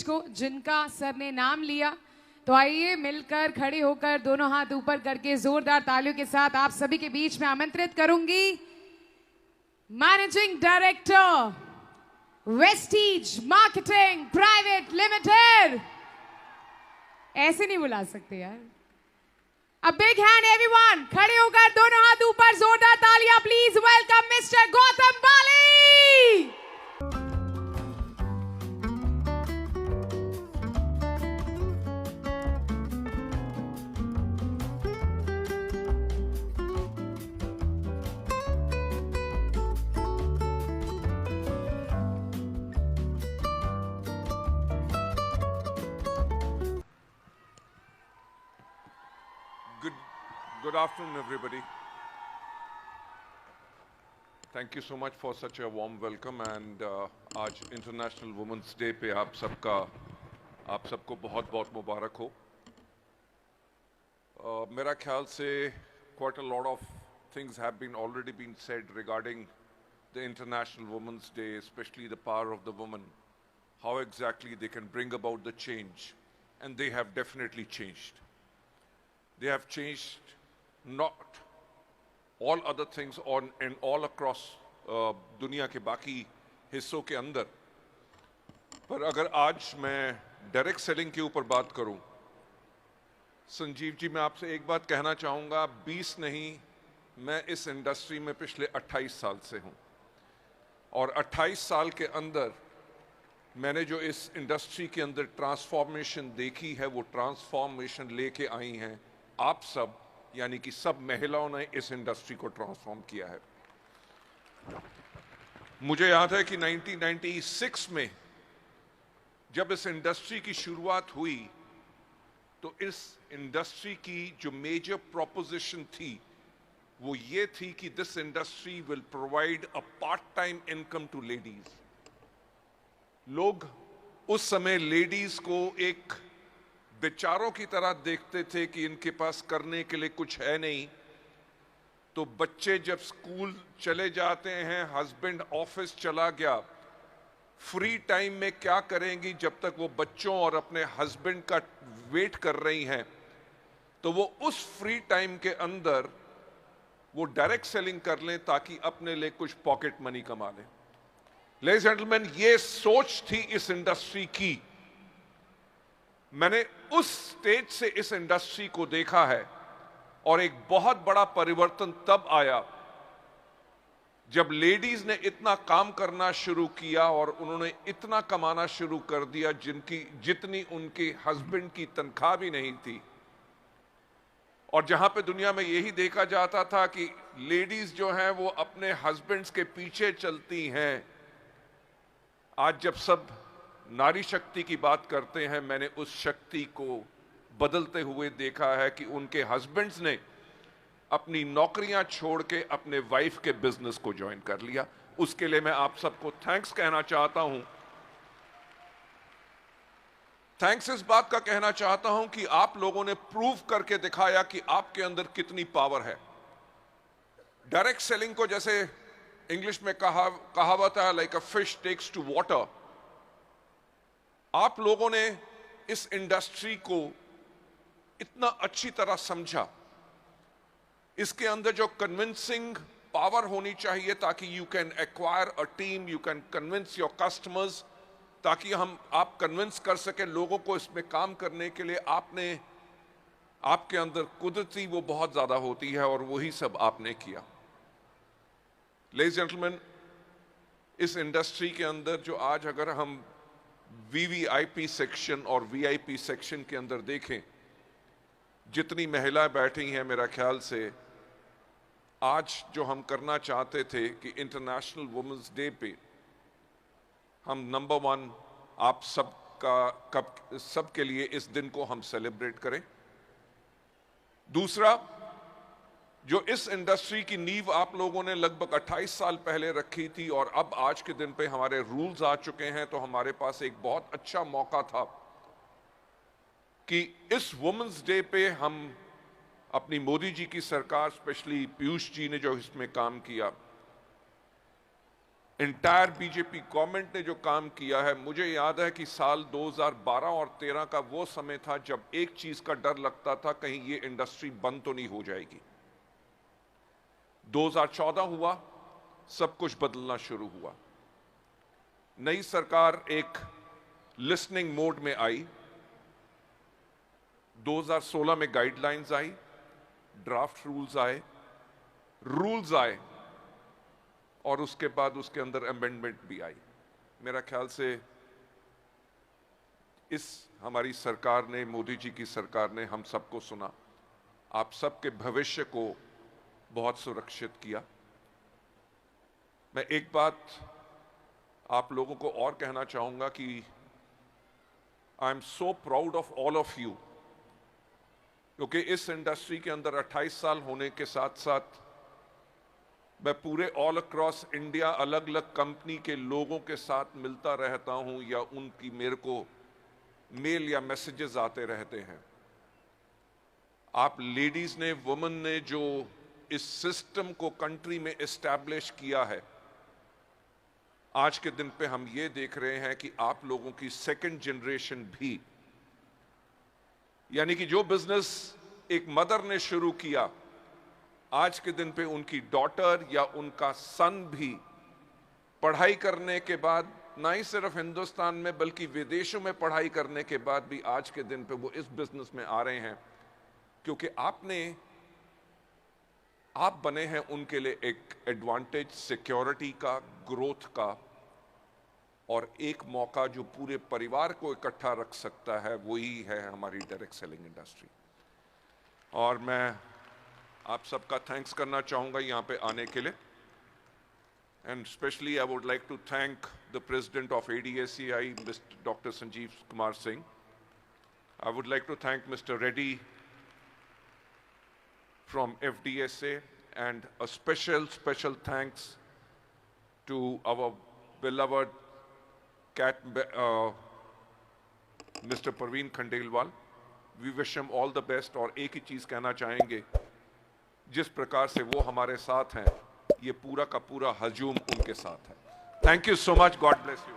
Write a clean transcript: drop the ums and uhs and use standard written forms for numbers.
को जिनका सर ने नाम लिया, तो आइए मिलकर खड़े होकर दोनों हाथ ऊपर करके जोरदार तालियों के साथ आप सभी के बीच में आमंत्रित करूंगी managing director Vestige marketing private limited. ऐसे नहीं बुला सकते यार। A big hand everyone, खड़े होकर दोनों हाथ ऊपर, जोरदार तालियां please. Welcome mister Gautam Bali. Good afternoon, everybody. Thank you so much for such a warm welcome and आज International Women's Day पे आप सबको बहुत मुबारक हो। मेरा ख्याल से quite a lot of things have already been said regarding the International Women's Day, especially the power of the woman, how exactly they can bring about the change, and they have definitely changed. They have changed not all other things on and all across दुनिया के बाकी हिस्सों के अंदर, पर अगर आज मैं डायरेक्ट सेलिंग के ऊपर बात करूं, संजीव जी मैं आपसे एक बात कहना चाहूंगा, 20 नहीं, मैं इस इंडस्ट्री में पिछले 28 साल से हूं और 28 साल के अंदर मैंने जो इस इंडस्ट्री के अंदर ट्रांसफॉर्मेशन देखी है, वो ट्रांसफॉर्मेशन लेके आई हैं आप सब, यानी कि सब महिलाओं ने इस इंडस्ट्री को ट्रांसफॉर्म किया है। मुझे याद है कि 1996 में जब इस इंडस्ट्री की शुरुआत हुई, तो इस इंडस्ट्री की जो मेजर प्रोपोजिशन थी वो ये थी कि this industry will provide a part time income to ladies. लोग उस समय लेडीज को एक बेचारों की तरह देखते थे कि इनके पास करने के लिए कुछ है नहीं, तो बच्चे जब स्कूल चले जाते हैं, हस्बैंड ऑफिस चला गया, फ्री टाइम में क्या करेंगी जब तक वो बच्चों और अपने हस्बैंड का वेट कर रही हैं, तो वो उस फ्री टाइम के अंदर वो डायरेक्ट सेलिंग कर लें ताकि अपने लिए कुछ पॉकेट मनी कमा लें। लेडीज एंड जेंटलमैन, ये सोच थी इस इंडस्ट्री की। मैंने उस स्टेज से इस इंडस्ट्री को देखा है और एक बहुत बड़ा परिवर्तन तब आया जब लेडीज ने इतना काम करना शुरू किया और उन्होंने इतना कमाना शुरू कर दिया जितनी उनके हस्बैंड की तनख्वाह भी नहीं थी। और जहां पे दुनिया में यही देखा जाता था कि लेडीज जो हैं वो अपने हस्बैंड्स के पीछे चलती हैं, आज जब सब नारी शक्ति की बात करते हैं, मैंने उस शक्ति को बदलते हुए देखा है कि उनके हस्बैंड्स ने अपनी नौकरियां छोड़ के अपने वाइफ के बिजनेस को ज्वाइन कर लिया। उसके लिए मैं आप सबको थैंक्स कहना चाहता हूं। थैंक्स इस बात का कहना चाहता हूं कि आप लोगों ने प्रूव करके दिखाया कि आपके अंदर कितनी पावर है। डायरेक्ट सेलिंग को जैसे इंग्लिश में कहावत है, like a fish takes to water. आप लोगों ने इस इंडस्ट्री को इतना अच्छी तरह समझा, इसके अंदर जो कन्विंसिंग पावर होनी चाहिए ताकि you can acquire a team, you can convince your customers, ताकि आप कन्विंस कर सके लोगों को इसमें काम करने के लिए। आपके अंदर कुदरती वो बहुत ज्यादा होती है और वही सब आपने किया। लेडीज जेंटलमैन, इस इंडस्ट्री के अंदर जो आज अगर हम वीवीआईपी सेक्शन और वीआईपी सेक्शन के अंदर देखें, जितनी महिलाएं बैठी हैं, मेरा ख्याल से आज जो हम करना चाहते थे कि इंटरनेशनल वुमेन्स डे पे हम नंबर 1 आप सबके लिए इस दिन को हम सेलिब्रेट करें। दूसरा, जो इस इंडस्ट्री की नींव आप लोगों ने लगभग 28 साल पहले रखी थी और अब आज के दिन पे हमारे रूल्स आ चुके हैं, तो हमारे पास एक बहुत अच्छा मौका था कि इस वुमेन्स डे पे हम अपनी मोदी जी की सरकार, स्पेशली पीयूष जी ने जो इसमें काम किया, इंटायर बीजेपी गवर्नमेंट ने जो काम किया है, मुझे याद है कि साल 2012 और 13 का वो समय था जब एक चीज का डर लगता था, कहीं ये इंडस्ट्री बंद तो नहीं हो जाएगी। 2014 हुआ, सब कुछ बदलना शुरू हुआ। नई सरकार एक लिसनिंग मोड में आई। 2016 में गाइडलाइंस आई, ड्राफ्ट रूल्स आए और उसके बाद उसके अंदर अमेंडमेंट भी आई। मेरा ख्याल से इस हमारी सरकार ने, मोदी जी की सरकार ने हम सबको सुना, आप सबके भविष्य को बहुत सुरक्षित किया। मैं एक बात आप लोगों को और कहना चाहूंगा कि I am so proud of all of you, क्योंकि इस इंडस्ट्री के अंदर 28 साल होने के साथ साथ मैं पूरे ऑल अक्रॉस इंडिया अलग अलग कंपनी के लोगों के साथ मिलता रहता हूं, या उनकी मेरे को मेल या मैसेजेस आते रहते हैं। आप लेडीज ने, वुमेन ने जो इस सिस्टम को कंट्री में एस्टैब्लिश किया है, आज के दिन पे हम ये देख रहे हैं कि आप लोगों की सेकंड जनरेशन भी, यानी कि जो बिजनेस एक मदर ने शुरू किया, आज के दिन पे उनकी डॉटर या उनका सन भी पढ़ाई करने के बाद, ना ही सिर्फ हिंदुस्तान में बल्कि विदेशों में पढ़ाई करने के बाद भी आज के दिन पे वो इस बिजनेस में आ रहे हैं, क्योंकि आप बने हैं उनके लिए एक एडवांटेज, सिक्योरिटी का, ग्रोथ का, और एक मौका जो पूरे परिवार को इकट्ठा रख सकता है, वही है हमारी डायरेक्ट सेलिंग इंडस्ट्री। और मैं आप सबका थैंक्स करना चाहूंगा यहाँ पे आने के लिए, and specially I would like to thank the president of ADACI, mister doctor Sanjeev Kumar Singh. I would like to thank mister Reddy from FDSA, and a special thanks to our beloved Mr. Parveen Khandelwal. We wish him all the best, और एक ही चीज कहना चाहेंगे, जिस प्रकार से वो हमारे साथ हैं, ये पूरा का पूरा हजूम उनके साथ है। Thank you so much, God bless you.